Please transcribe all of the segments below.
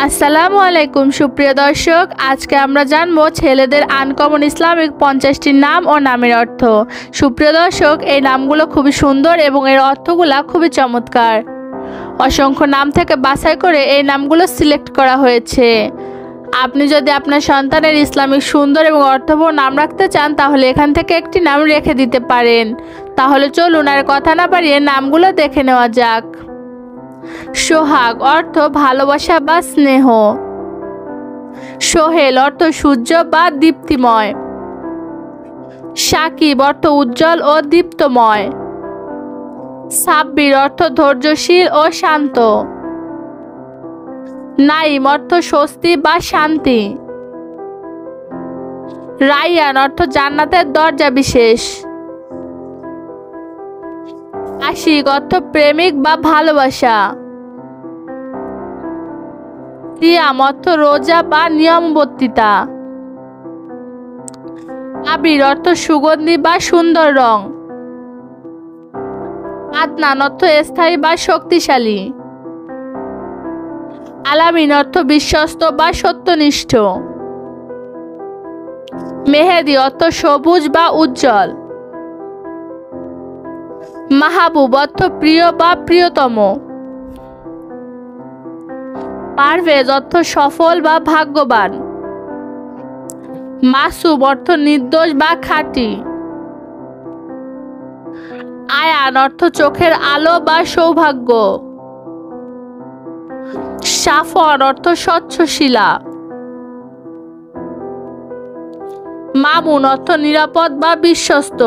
আসসালামু আলাইকুম সুপ্রিয় দর্শক, আজকে আমরা জানবো ছেলেদের আনকমন ইসলামিক 50টি নাম ও নামের অর্থ। সুপ্রিয় দর্শক, এই নামগুলো খুবই সুন্দর এবং এর অর্থগুলো খুবই চমৎকার। অসংখ্য নাম থেকে বাছাই করে এই নামগুলো সিলেক্ট করা হয়েছে। আপনি যদি আপনার সন্তানের ইসলামিক সুন্দর এবং অর্থবহ নাম রাখতে চান তাহলে এখান থেকে একটি নাম রেখে দিতে পারেন। তাহলে চলুন আর কথা না বাড়িয়ে নামগুলো দেখে নেওয়া যাক। সোহাগ অর্থ ভালোবাসা বা স্নেহ। সোহেল অর্থ সূর্য বা দীপ্তিময়। সাকিব অর্থ উজ্জ্বল ও দীপ্তময়। সাব্বির অর্থ ধৈর্যশীল ও শান্ত। নাইম অর্থ স্বস্তি বা শান্তি। রাইয়ান অর্থ জান্নাতের দরজা বিশেষ। আশিক অর্থ প্রেমিক বা ভালোবাসা। সিয়াম অর্থ রোজা বা নিয়মবর্তিতা। আবির অর্থ সুগন্ধি বা সুন্দর রং। আদনান অর্থ স্থায়ী বা শক্তিশালী। আলামিন অর্থ বিশ্বস্ত বা সত্যনিষ্ঠ। মেহেদি অর্থ সবুজ বা উজ্জ্বল। মাহবুব অর্থ প্রিয় বা প্রিয়তম। পারভেজ অর্থ সফল বা ভাগ্যবান। মাসুম অর্থ নির্দোষ বা খাঁটি। আয়ান অর্থ চোখের আলো বা সৌভাগ্য। সাফর অর্থ স্বচ্ছ শিলা। মামুন অর্থ নিরাপদ বা বিশ্বস্ত।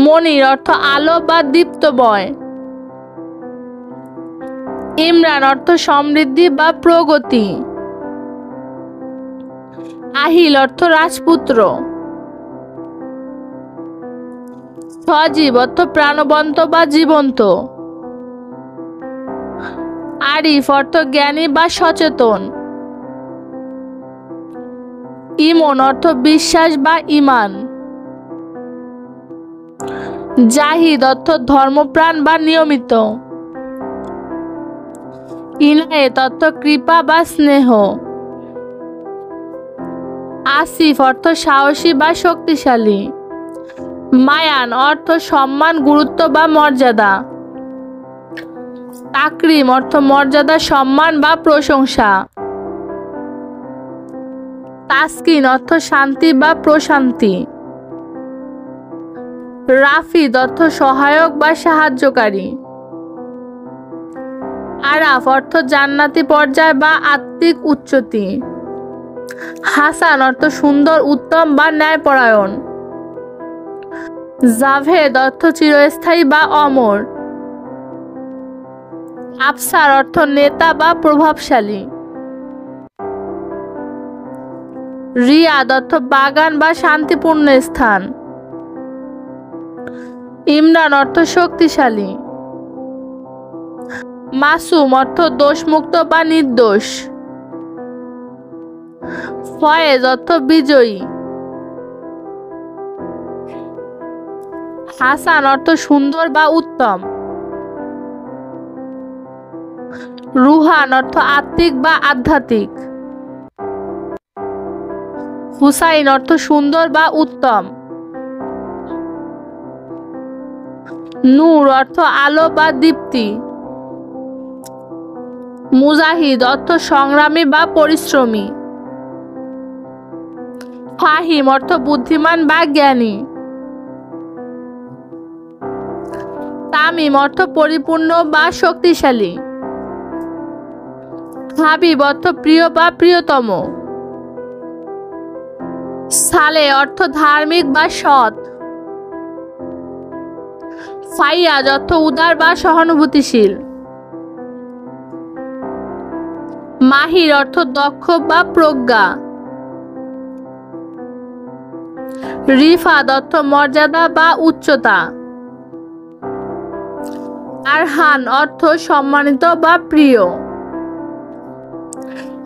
মনির অর্থ আলো বা দীপ্তময়। ইমরান অর্থ সমৃদ্ধি বা প্রগতি। আহিল অর্থ রাজপুত্র। সজীব অর্থ প্রাণবন্ত বা জীবন্ত। আরিফ অর্থ জ্ঞানী বা সচেতন। ইমন অর্থ বিশ্বাস বা ঈমান। জাহিদ অর্থ ধর্মপ্রাণ বা নিয়মিত। ইনায়েত অর্থ কৃপা বা স্নেহ। আসিফ অর্থ সাহসী বা শক্তিশালী। মায়ান অর্থ সম্মান, গুরুত্ব বা মর্যাদা। তাকরিম অর্থ মর্যাদা, সম্মান বা প্রশংসা। তাসকিন অর্থ শান্তি বা প্রশান্তি। রাফিদ অর্থ সহায়ক বা সাহায্যকারী। আরাফ অর্থ জান্নাতি পর্যায় বা আত্মিক উচ্চতি। হাসান অর্থ সুন্দর, উত্তম বা ন্যায়পরায়ণ। জাভেদ অর্থ চিরস্থায়ী বা অমর। আফসার অর্থ নেতা বা প্রভাবশালী। রিয়াদ অর্থ বাগান বা শান্তিপূর্ণ স্থান। ইমরান অর্থ শক্তিশালী। মাসুম অর্থ দোষমুক্ত বা নির্দোষ। ফয়েজ অর্থ বিজয়ী। হাসান অর্থ সুন্দর বা উত্তম। রুহান অর্থ আত্মিক বা আধ্যাত্মিক। হুসাইন অর্থ সুন্দর বা উত্তম। নূর অর্থ আলো বা দীপ্তি। মুজাহিদ অর্থ সংগ্রামী বা পরিশ্রমী। ফাহিম অর্থ বুদ্ধিমান বা জ্ঞানী। তামিম অর্থ পরিপূর্ণ বা শক্তিশালী। হাবিব অর্থ প্রিয় বা প্রিয়তম। সালে অর্থ ধার্মিক বা সৎ। ফাইয়াজ অর্থ উদার বা সহানুভূতিশীল। মাহির অর্থ দক্ষ বা প্রজ্ঞা। রিফাত অর্থ মর্যাদা বা উচ্চতা। আরহান অর্থ সম্মানিত বা প্রিয়।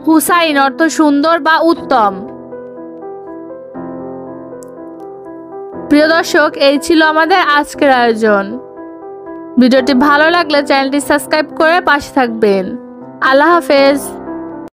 হুসাইন অর্থ সুন্দর বা উত্তম। প্রিয় দর্শক, এই ছিল আমাদের আজকের আয়োজন। ভিডিওটি ভালো লাগলে চ্যানেলটি সাবস্ক্রাইব করে পাশে থাকবেন। আল্লাহ হাফেজ।